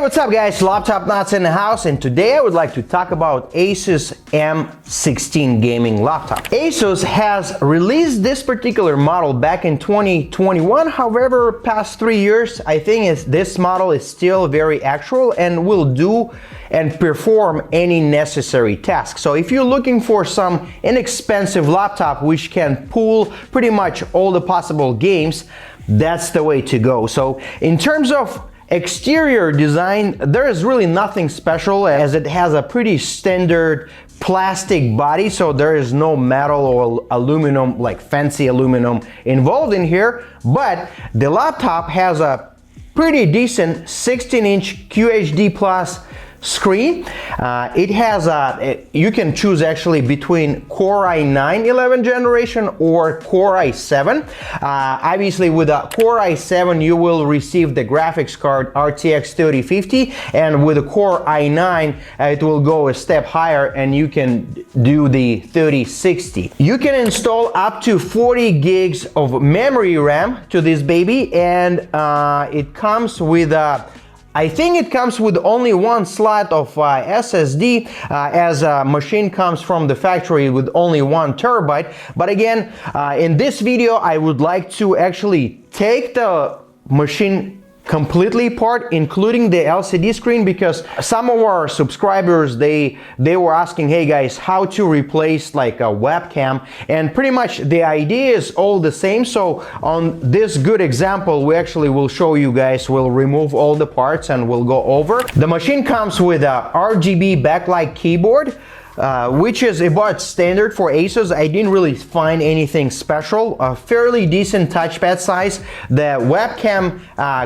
What's up guys, Laptop Nuts in the house, and today I would like to talk about ASUS M16 gaming laptop. ASUS has released this particular model back in 2021, however, past 3 years, I think this model is still very actual and will do and perform any necessary task. So if you're looking for some inexpensive laptop which can pull pretty much all the possible games, that's the way to go. So in terms of exterior design, there is really nothing special as it has a pretty standard plastic body, so there is no metal or aluminum, like fancy aluminum involved in here, but the laptop has a pretty decent 16-inch QHD plus screen. It has you can choose actually between Core i9 11th generation or Core i7. Obviously with a Core i7 you will receive the graphics card RTX 3050, and with a Core i9 it will go a step higher and you can do the 3060. You can install up to 40 gigs of memory RAM to this baby, and it comes with I think it comes with only one slot of SSD, as a machine comes from the factory with only 1 terabyte. But again, in this video, I would like to actually take the machine completely apart, including the LCD screen, because some of our subscribers, they were asking, hey guys, how to replace like a webcam, and pretty much the idea is all the same. So on this good example, we actually will show you guys, we'll remove all the parts and we'll go over. The machine comes with a RGB backlight keyboard, which is about standard for ASUS. I didn't really find anything special. A fairly decent touchpad size. The webcam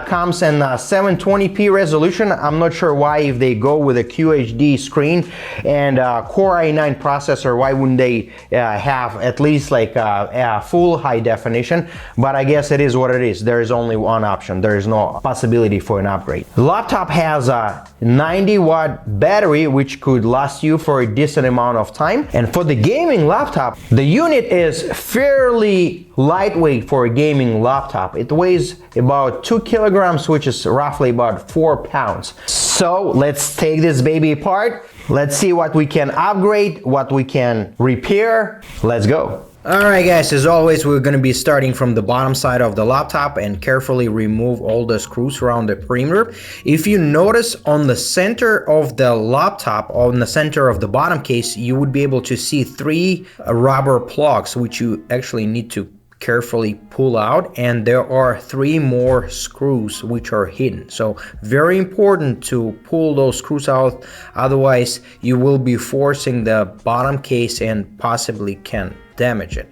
comes in 720p resolution. I'm not sure why, if they go with a QHD screen and Core i9 processor, why wouldn't they have at least like a full high definition? But I guess it is what it is. There is only one option. There is no possibility for an upgrade. The laptop has a 90-watt battery which could last you for a decent amount of time, and for the gaming laptop, the unit is fairly lightweight for a gaming laptop. It weighs about 2 kilograms, which is roughly about 4 pounds. So let's take this baby apart. Let's see what we can upgrade, what we can repair. Let's go. Alright guys, as always, we're going to be starting from the bottom side of the laptop and carefully remove all the screws around the perimeter. If you notice on the center of the laptop, on the center of the bottom case, you would be able to see 3 rubber plugs which you actually need to carefully pull out, and there are 3 more screws which are hidden. So very important to pull those screws out, otherwise you will be forcing the bottom case and possibly can damage it.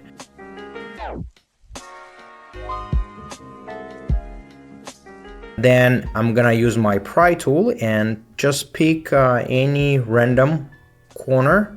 Then I'm gonna use my pry tool and just pick any random corner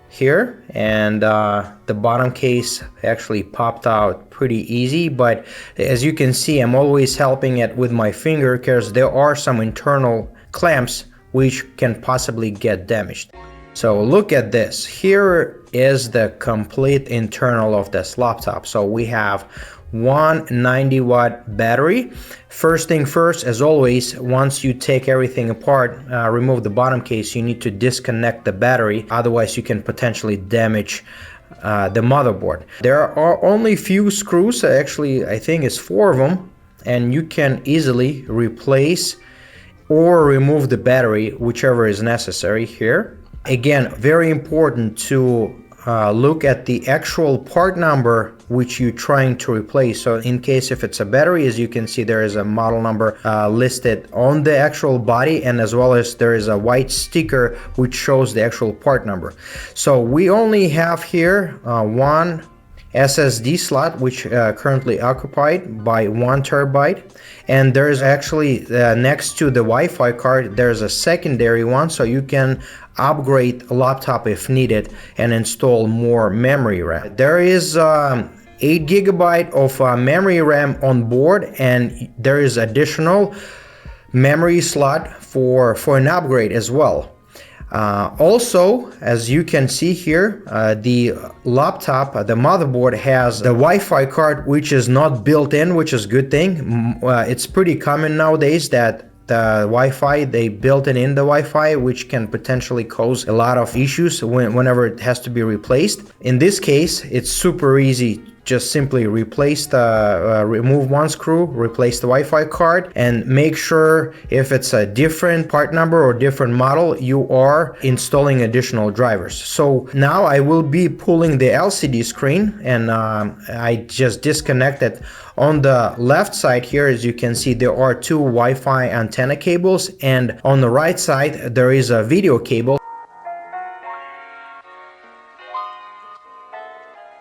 here, and the bottom case actually popped out pretty easy. But as you can see, I'm always helping it with my finger because there are some internal clamps which can possibly get damaged. So look at this. Here is the complete internal of this laptop. So we have one 90-watt battery. First thing first, as always, once you take everything apart, remove the bottom case, you need to disconnect the battery, otherwise you can potentially damage the motherboard. There are only few screws, actually I think it's 4 of them, and you can easily replace or remove the battery, whichever is necessary here. Again, very important to look at the actual part number which you're trying to replace. So in case if it's a battery, as you can see, there is a model number listed on the actual body, and as well as there is a white sticker which shows the actual part number. So we only have here one SSD slot which currently occupied by 1 terabyte, and there's actually next to the Wi-Fi card there's a secondary one, so you can upgrade a laptop if needed and install more memory RAM. There is 8 gigabyte of memory RAM on board, and there is additional memory slot for an upgrade as well. Also, as you can see here, the laptop, the motherboard has the Wi-Fi card, which is not built in, which is a good thing. It's pretty common nowadays that the Wi-Fi. They built it in the Wi-Fi, which can potentially cause a lot of issues whenever it has to be replaced. In this case, it's super easy. Just simply replace the remove one screw, replace the Wi-Fi card, and make sure if it's a different part number or different model, you are installing additional drivers. So now I will be pulling the LCD screen, and I just disconnected. On the left side here, as you can see, there are two Wi-Fi antenna cables, and on the right side there is a video cable.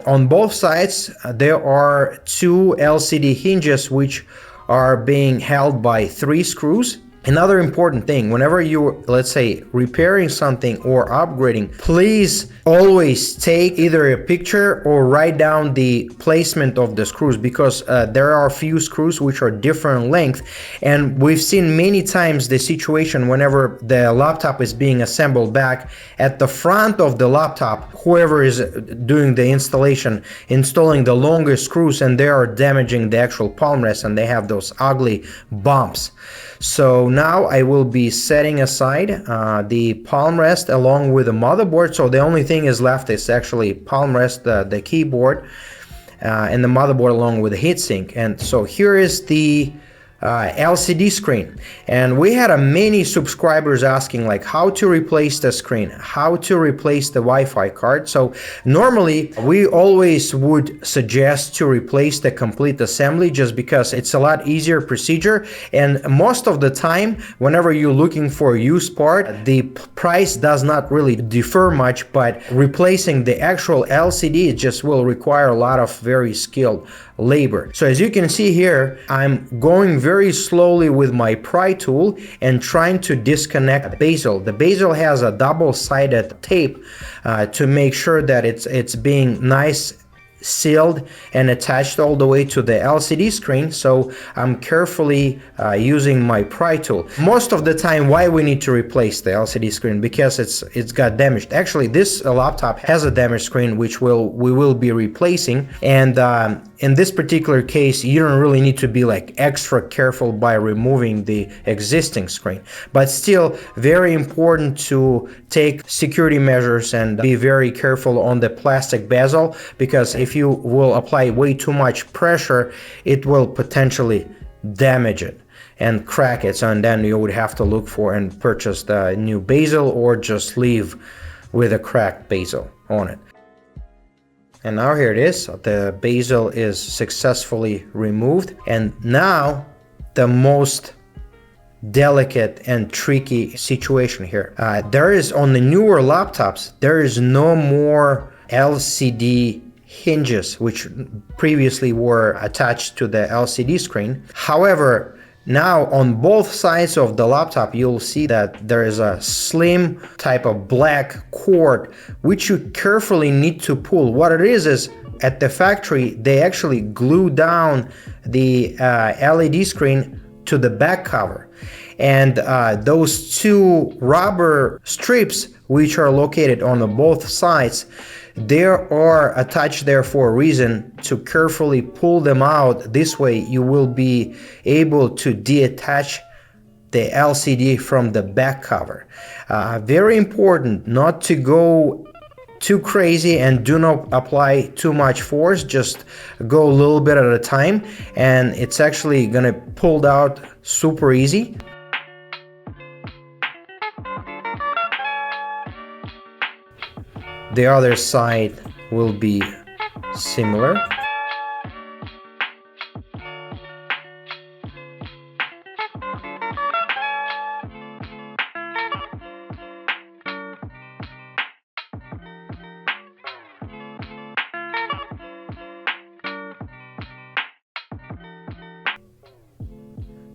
On both sides, there are two LCD hinges which are being held by 3 screws. Another important thing, whenever you're, let's say, repairing something or upgrading, please always take either a picture or write down the placement of the screws, because there are a few screws which are different length, and we've seen many times the situation whenever the laptop is being assembled back at the front of the laptop, whoever is doing the installation, installing the longer screws, and they are damaging the actual palm rest, and they have those ugly bumps. So now I will be setting aside the palm rest along with the motherboard. So the only thing is left is actually palm rest, the keyboard, and the motherboard along with the heatsink. And so here is the LCD screen, and we had many subscribers asking like how to replace the screen, how to replace the Wi-Fi card. So normally we always would suggest to replace the complete assembly, just because it's a lot easier procedure, and most of the time whenever you're looking for a used part, the price does not really differ much, but replacing the actual LCD just will require a lot of very skilled labor. So as you can see here, I'm going very slowly with my pry tool and trying to disconnect the bezel. The bezel has a double-sided tape to make sure that it's being nice sealed and attached all the way to the LCD screen. So I'm carefully using my pry tool. Most of the time, why we need to replace the LCD screen? Because it's got damaged. Actually, this laptop has a damaged screen which we will be replacing, and in this particular case you don't really need to be like extra careful by removing the existing screen, but still very important to take security measures and be very careful on the plastic bezel, because if you will apply way too much pressure, it will potentially damage it and crack it. So, and then you would have to look for and purchase the new bezel, or just leave with a cracked bezel on it. And now here it is, the bezel is successfully removed, and now the most delicate and tricky situation here. There is, on the newer laptops, there is no more LCD hinges which previously were attached to the LCD screen. However, now on both sides of the laptop you'll see that there is a slim type of black cord which you carefully need to pull. What it is at the factory they actually glue down the LED screen to the back cover, and those two rubber strips which are located on both sides, they are attached there for a reason, to carefully pull them out. This way you will be able to detach the LCD from the back cover. Very important not to go too crazy and do not apply too much force, just go a little bit at a time, and it's actually gonna pull out super easy. The other side will be similar.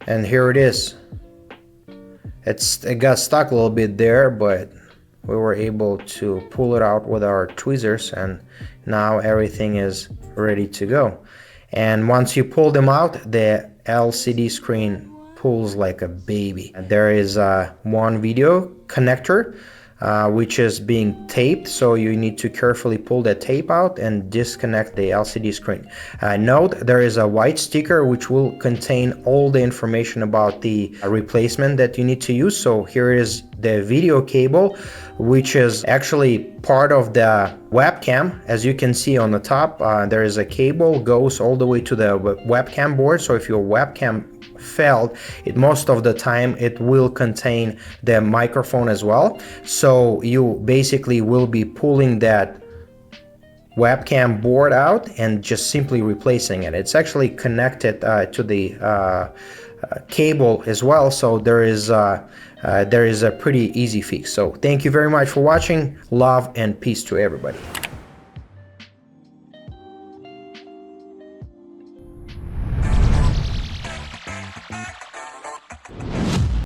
And here it is. It got stuck a little bit there, but we were able to pull it out with our tweezers, and now everything is ready to go. And once you pull them out, the LCD screen pulls like a baby. There is one video connector which is being taped, so you need to carefully pull that tape out and disconnect the LCD screen. Note there is a white sticker which will contain all the information about the replacement that you need to use. So here is the video cable, which is actually part of the webcam. As you can see on the top, there is a cable goes all the way to the webcam board. So if your webcam failed, most of the time it will contain the microphone as well. So you basically will be pulling that webcam board out and just simply replacing it. It's actually connected to the cable as well, so there is a pretty easy fix. So thank you very much for watching. Love and peace to everybody.